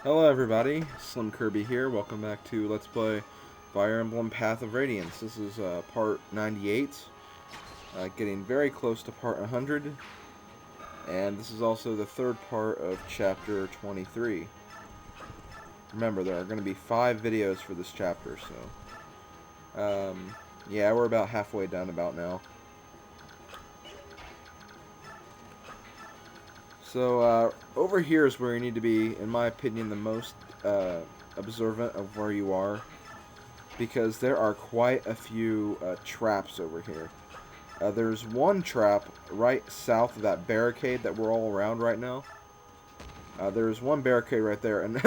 Hello everybody, SlimKirby here. Welcome back to Let's Play Fire Emblem Path of Radiance. This is part 98, getting very close to part 100, and this is also the third part of chapter 23. Remember, there are going to be 5 videos for this chapter, so yeah, we're about halfway done about now. So, over here is where you need to be, in my opinion, the most observant of where you are, because there are quite a few traps over here. There's one trap right south of that barricade that we're all around right now. There's one barricade right there, and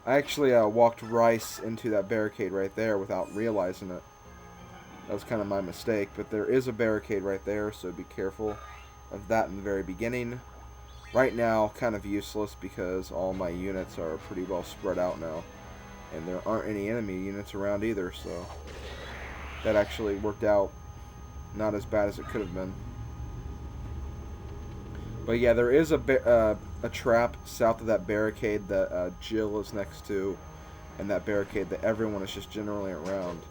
I actually walked rice into that barricade right there without realizing it. That was kind of my mistake, but there is a barricade right there, so be careful of that in the very beginning. Right now, kind of useless because all my units are pretty well spread out now. And there aren't any enemy units around either, so that actually worked out not as bad as it could have been. But yeah, there is a trap south of that barricade that Jill is next to, and that barricade that everyone is just generally around.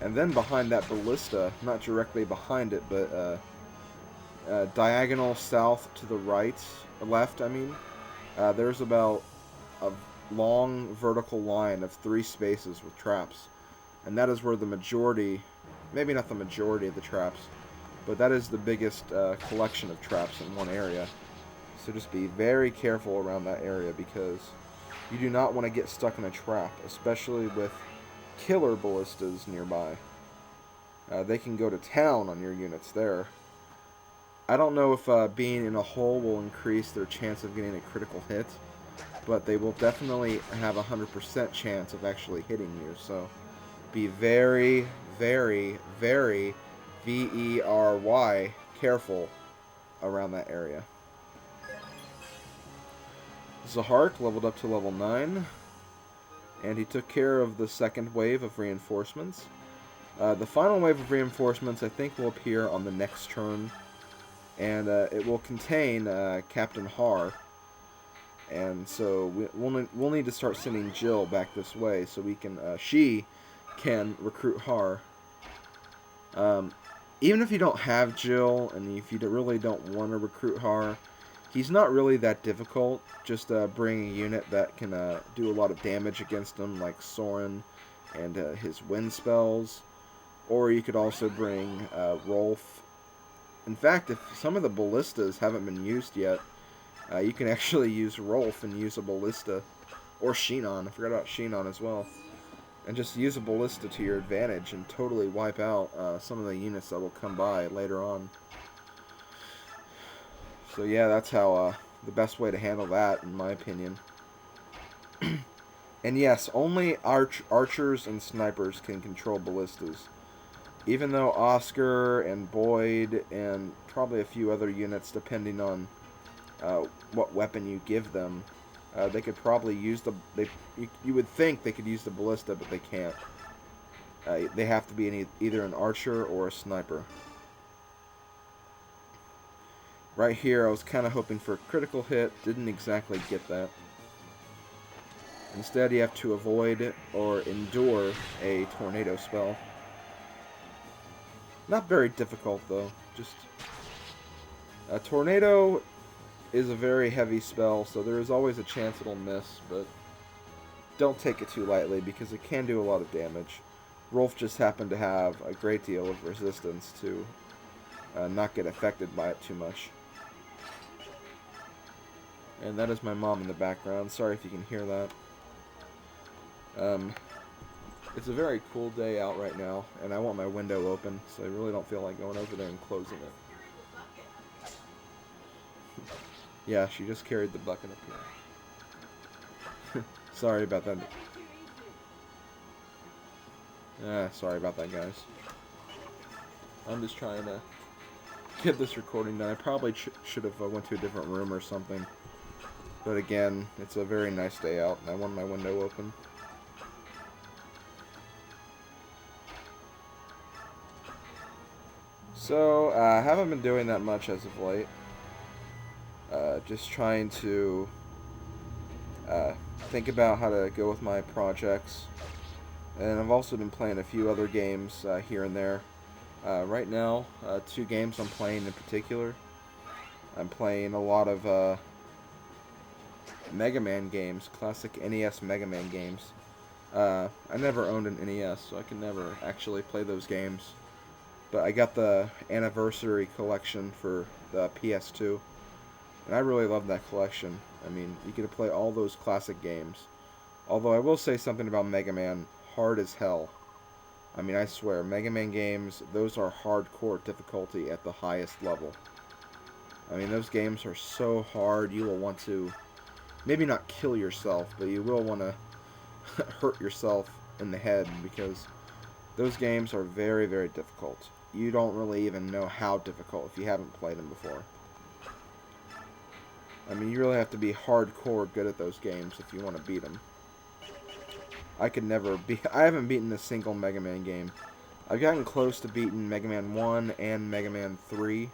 And then behind that ballista, not directly behind it, but diagonal south to the right, left, I mean, there's about a long vertical line of 3 spaces with traps, and that is where the majority, maybe not the majority of the traps, but that is the biggest collection of traps in one area. So just be very careful around that area, because you do not want to get stuck in a trap, especially with killer ballistas nearby. They can go to town on your units there. I don't know if being in a hole will increase their chance of getting a critical hit, but they will definitely have a 100% chance of actually hitting you, so be very, very, very very careful around that area. Zahark leveled up to level 9, and he took care of the second wave of reinforcements. The final wave of reinforcements I think will appear on the next turn, and it will contain Captain Haar, and so we'll need to start sending Jill back this way so we can she can recruit Haar. Even if you don't have Jill and if you really don't want to recruit Haar, he's not really that difficult. Just bring a unit that can do a lot of damage against him, like Soren and his wind spells, or you could also bring Rolf. In fact, if some of the ballistas haven't been used yet, you can actually use Rolf and use a ballista. Or Shinon, I forgot about Shinon as well. And just use a ballista to your advantage and totally wipe out some of the units that will come by later on. So yeah, that's how the best way to handle that, in my opinion. And yes, only archers and snipers can control ballistas. Even though Oscar and Boyd and probably a few other units, depending on what weapon you give them, they could probably use the... You would think they could use the ballista, but they can't. They have to be either an archer or a sniper. Right here, I was kind of hoping for a critical hit. Didn't exactly get that. Instead, you have to avoid or endure a tornado spell. Not very difficult, though. Just a tornado is a very heavy spell, so there is always a chance it'll miss, but don't take it too lightly because it can do a lot of damage. Rolf just happened to have a great deal of resistance to not get affected by it too much. And that is my mom in the background. Sorry if you can hear that. It's a very cool day out right now, and I want my window open, so I really don't feel like going over there and closing it. Yeah, she just carried the bucket up here. Sorry about that. Sorry about that, guys. I'm just trying to get this recording done. I probably should have went to a different room or something. But again, it's a very nice day out, and I want my window open. So, I haven't been doing that much as of late. Just trying to think about how to go with my projects. And I've also been playing a few other games here and there. Right now, 2 games I'm playing in particular. I'm playing a lot of Mega Man games, classic NES Mega Man games. I never owned an NES, so I can never actually play those games. But I got the anniversary collection for the PS2, and I really love that collection. I mean, you get to play all those classic games. Although I will say something about Mega Man, hard as hell. I mean, I swear, Mega Man games, those are hardcore difficulty at the highest level. I mean, those games are so hard, you will want to, maybe not kill yourself, but you will want to hurt yourself in the head, because those games are very, very difficult. You don't really even know how difficult if you haven't played them before. I mean, you really have to be hardcore good at those games if you want to beat them. I could never be. I haven't beaten a single Mega Man game. I've gotten close to beating Mega Man 1 and Mega Man 3,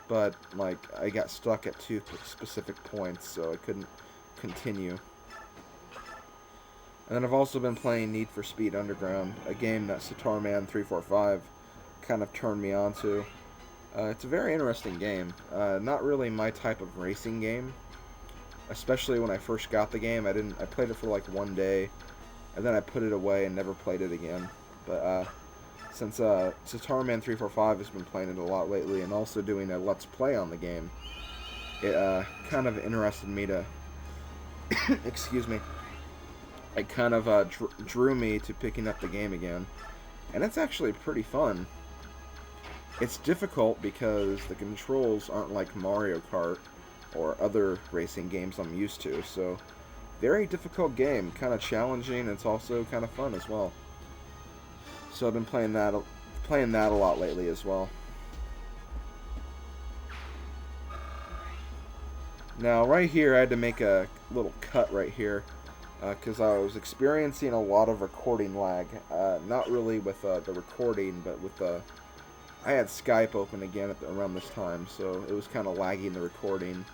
but like I got stuck at 2 specific points, so I couldn't continue. And then I've also been playing Need for Speed Underground, a game that Sitarman 345 kind of turned me on to. It's a very interesting game. Not really my type of racing game, especially when I first got the game. I played it for like 1 day, and then I put it away and never played it again. But since Sitarman 345 has been playing it a lot lately and also doing a Let's Play on the game, it kind of interested me to, excuse me, it kind of drew me to picking up the game again. And it's actually pretty fun. It's difficult because the controls aren't like Mario Kart or other racing games I'm used to, so very difficult game, kind of challenging, and it's also kind of fun as well. So I've been playing that a lot lately as well. Now right here I had to make a little cut right here because I was experiencing a lot of recording lag. Not really with the recording, but with the I had Skype open again around this time, so it was kind of lagging the recording.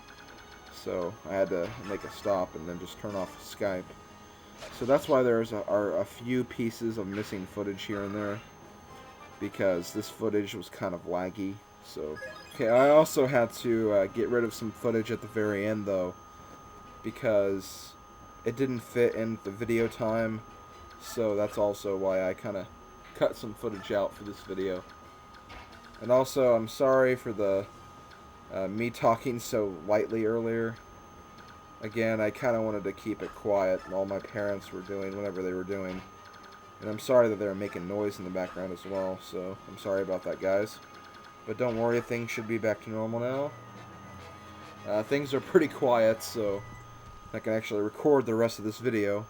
So I had to make a stop and then just turn off Skype. So that's why there are a few pieces of missing footage here and there, because this footage was kind of laggy. So okay, I also had to get rid of some footage at the very end though, because it didn't fit in the video time. So that's also why I kind of cut some footage out for this video. And also, I'm sorry for the me talking so lightly earlier. Again, I kind of wanted to keep it quiet while my parents were doing whatever they were doing. And I'm sorry that they were making noise in the background as well, so I'm sorry about that, guys. But don't worry, things should be back to normal now. Things are pretty quiet, so I can actually record the rest of this video.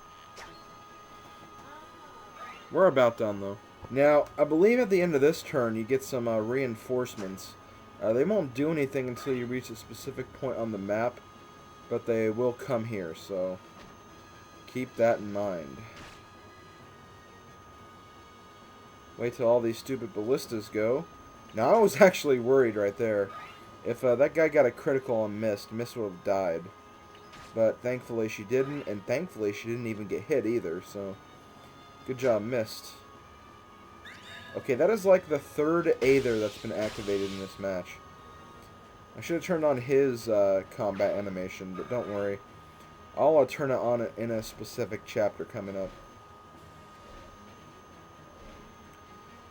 We're about done, though. Now, I believe at the end of this turn, you get some reinforcements. They won't do anything until you reach a specific point on the map, but they will come here, so keep that in mind. Wait till all these stupid ballistas go. Now, I was actually worried right there. If that guy got a critical on Mist would have died. But thankfully she didn't, and thankfully she didn't even get hit either, so good job, Mist. Okay, that is like the 3rd Aether that's been activated in this match. I should have turned on his combat animation, but don't worry. I'll turn it on in a specific chapter coming up.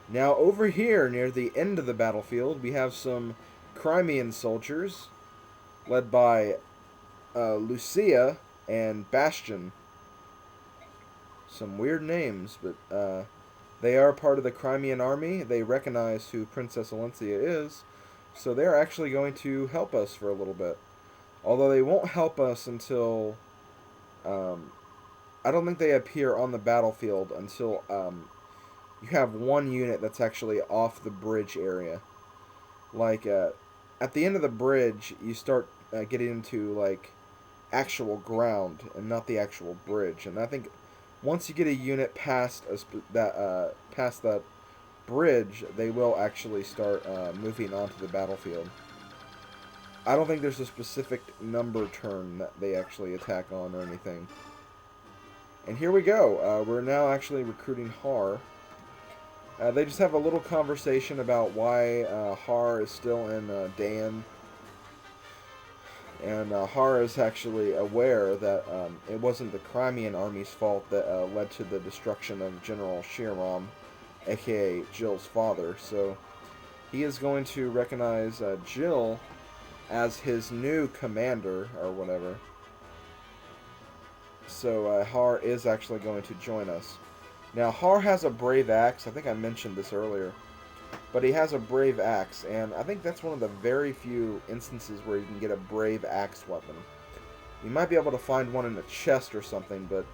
Now, over here, near the end of the battlefield, we have some Crimean soldiers, led by Lucia and Bastion. Some weird names, but they are part of the Crimean army. They recognize who Princess Alencia is, so they're actually going to help us for a little bit. Although they won't help us until... I don't think they appear on the battlefield until you have one unit that's actually off the bridge area. Like, at the end of the bridge, you start getting into, like, actual ground and not the actual bridge. And I think once you get a unit past that bridge, they will actually start moving onto the battlefield. I don't think there's a specific number turn that they actually attack on or anything. And here we go. We're now actually recruiting Haar. They just have a little conversation about why Haar is still in Dan. And Haar is actually aware that it wasn't the Crimean army's fault that led to the destruction of General Shiram, aka Jill's father. So he is going to recognize Jill as his new commander, or whatever. So Haar is actually going to join us. Now, Haar has a brave axe. I think I mentioned this earlier. But he has a brave axe, and I think that's one of the very few instances where you can get a brave axe weapon. You might be able to find one in a chest or something, but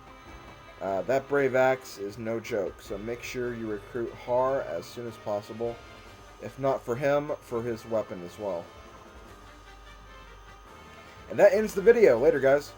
that brave axe is no joke. So make sure you recruit Haar as soon as possible. If not for him, for his weapon as well. And that ends the video. Later, guys.